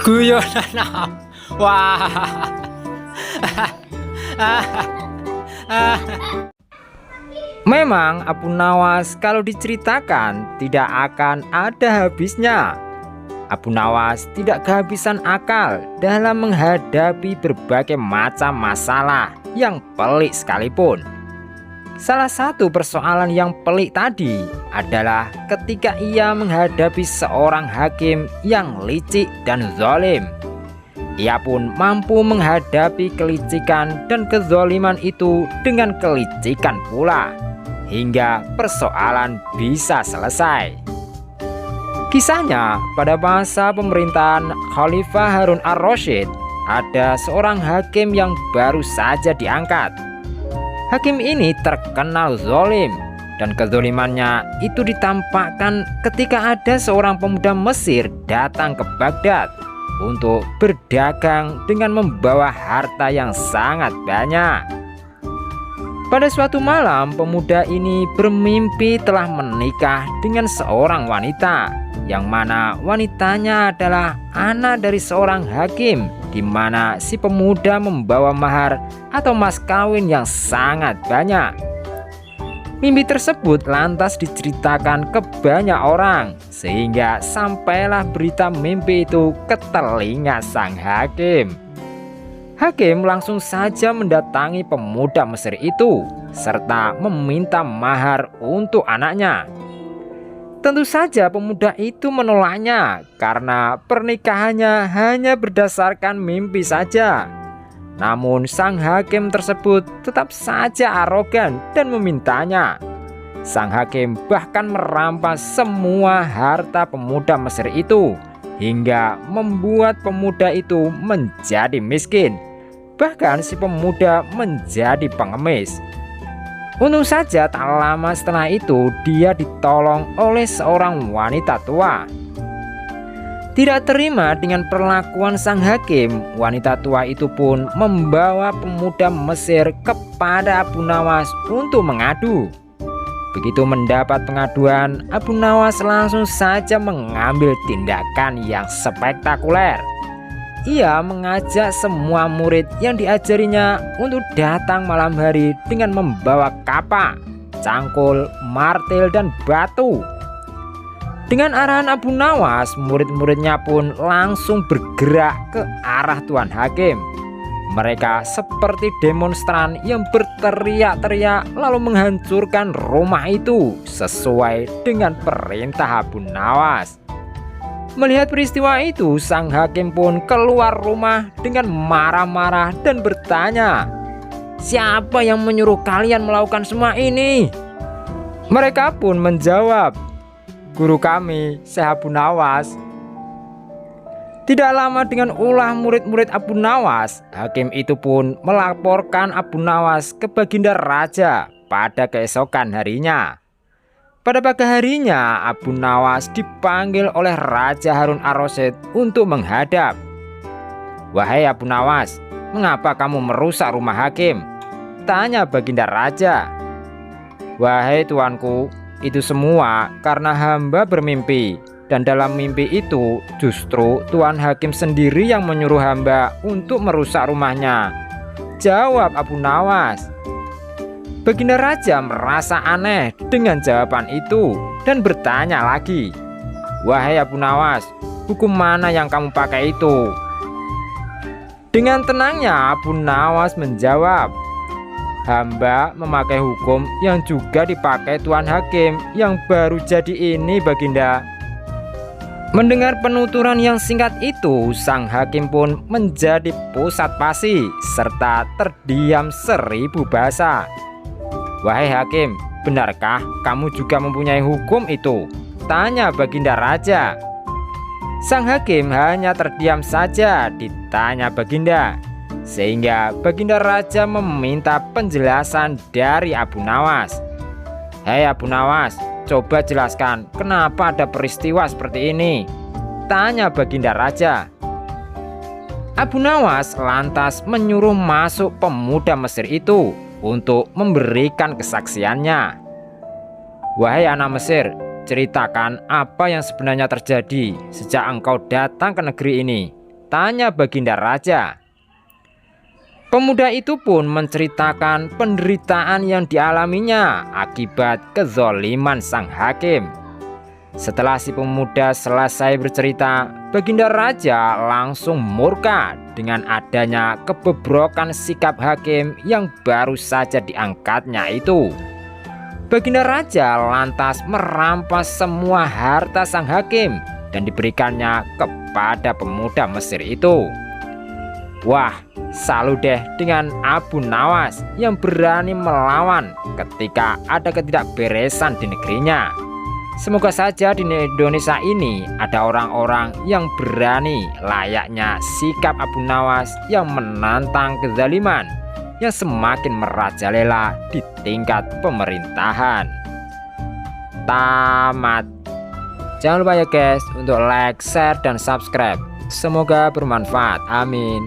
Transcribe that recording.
Guyonan. Wah. Memang Abu Nawas kalau diceritakan tidak akan ada habisnya. Abu Nawas tidak kehabisan akal dalam menghadapi berbagai macam masalah yang pelik sekalipun. Salah satu persoalan yang pelik tadi adalah ketika ia menghadapi seorang hakim yang licik dan zalim. Ia pun mampu menghadapi kelicikan dan kezaliman itu dengan kelicikan pula, hingga persoalan bisa selesai. Kisahnya, pada masa pemerintahan Khalifah Harun ar-Rasyid, ada seorang hakim yang baru saja diangkat. Hakim ini terkenal zalim, dan kezalimannya itu ditampakkan ketika ada seorang pemuda Mesir datang ke Baghdad untuk berdagang dengan membawa harta yang sangat banyak. Pada suatu malam, pemuda ini bermimpi telah menikah dengan seorang wanita, yang mana wanitanya adalah anak dari seorang hakim, di mana si pemuda membawa mahar atau mas kawin yang sangat banyak. Mimpi tersebut lantas diceritakan ke banyak orang, sehingga sampailah berita mimpi itu ke telinga sang hakim. Hakim langsung saja mendatangi pemuda Mesir itu, serta meminta mahar untuk anaknya. Tentu saja pemuda itu menolaknya, karena pernikahannya hanya berdasarkan mimpi saja. Namun sang hakim tersebut tetap saja arogan dan memintanya. Sang hakim bahkan merampas semua harta pemuda Mesir itu, hingga membuat pemuda itu menjadi miskin. Bahkan si pemuda menjadi pengemis. Untung saja tak lama setelah itu dia ditolong oleh seorang wanita tua. Tidak terima dengan perlakuan sang hakim, wanita tua itu pun membawa pemuda Mesir kepada Abu Nawas untuk mengadu. Begitu mendapat pengaduan, Abu Nawas langsung saja mengambil tindakan yang spektakuler. Ia mengajak semua murid yang diajarinya untuk datang malam hari dengan membawa kapak, cangkul, martil, dan batu. Dengan arahan Abu Nawas, murid-muridnya pun langsung bergerak ke arah Tuan Hakim. Mereka seperti demonstran yang berteriak-teriak lalu menghancurkan rumah itu sesuai dengan perintah Abu Nawas. Melihat peristiwa itu, sang hakim pun keluar rumah dengan marah-marah dan bertanya, "Siapa yang menyuruh kalian melakukan semua ini?" Mereka pun menjawab, "Guru kami, Syekh Abu Nawas." Tidak lama dengan ulah murid-murid Abu Nawas, hakim itu pun melaporkan Abu Nawas ke Baginda Raja pada keesokan harinya. Pada pagi harinya, Abu Nawas dipanggil oleh Raja Harun ar-Rasyid untuk menghadap. "Wahai Abu Nawas, mengapa kamu merusak rumah hakim?" tanya Baginda Raja. "Wahai tuanku, itu semua karena hamba bermimpi, dan dalam mimpi itu justru Tuan Hakim sendiri yang menyuruh hamba untuk merusak rumahnya," jawab Abu Nawas. Baginda Raja merasa aneh dengan jawaban itu dan bertanya lagi, "Wahai Abu Nawas, hukum mana yang kamu pakai itu?" Dengan tenangnya Abu Nawas menjawab, "Hamba memakai hukum yang juga dipakai Tuan Hakim yang baru jadi ini, Baginda." Mendengar penuturan yang singkat itu, sang hakim pun menjadi pusat pasi serta terdiam 1000 bahasa. "Wahai hakim, benarkah kamu juga mempunyai hukum itu?" tanya Baginda Raja. Sang hakim hanya terdiam saja ditanya Baginda, sehingga Baginda Raja meminta penjelasan dari Abu Nawas. "Hei Abu Nawas, coba jelaskan kenapa ada peristiwa seperti ini?" tanya Baginda Raja. Abu Nawas lantas menyuruh masuk pemuda Mesir itu untuk memberikan kesaksiannya. "Wahai anak Mesir, ceritakan apa yang sebenarnya terjadi sejak engkau datang ke negeri ini," tanya Baginda Raja. Pemuda itu pun menceritakan penderitaan yang dialaminya akibat kezoliman sang hakim. Setelah si pemuda selesai bercerita, Baginda Raja langsung murka dengan adanya kebobrokan sikap hakim yang baru saja diangkatnya itu. Baginda Raja lantas merampas semua harta sang hakim dan diberikannya kepada pemuda Mesir itu. Wah, salut deh dengan Abu Nawas yang berani melawan ketika ada ketidakberesan di negerinya. Semoga saja di Indonesia ini ada orang-orang yang berani layaknya sikap Abu Nawas yang menantang kezaliman yang semakin merajalela di tingkat pemerintahan. Tamat. Jangan lupa ya guys untuk like, share, dan subscribe. Semoga bermanfaat. Amin.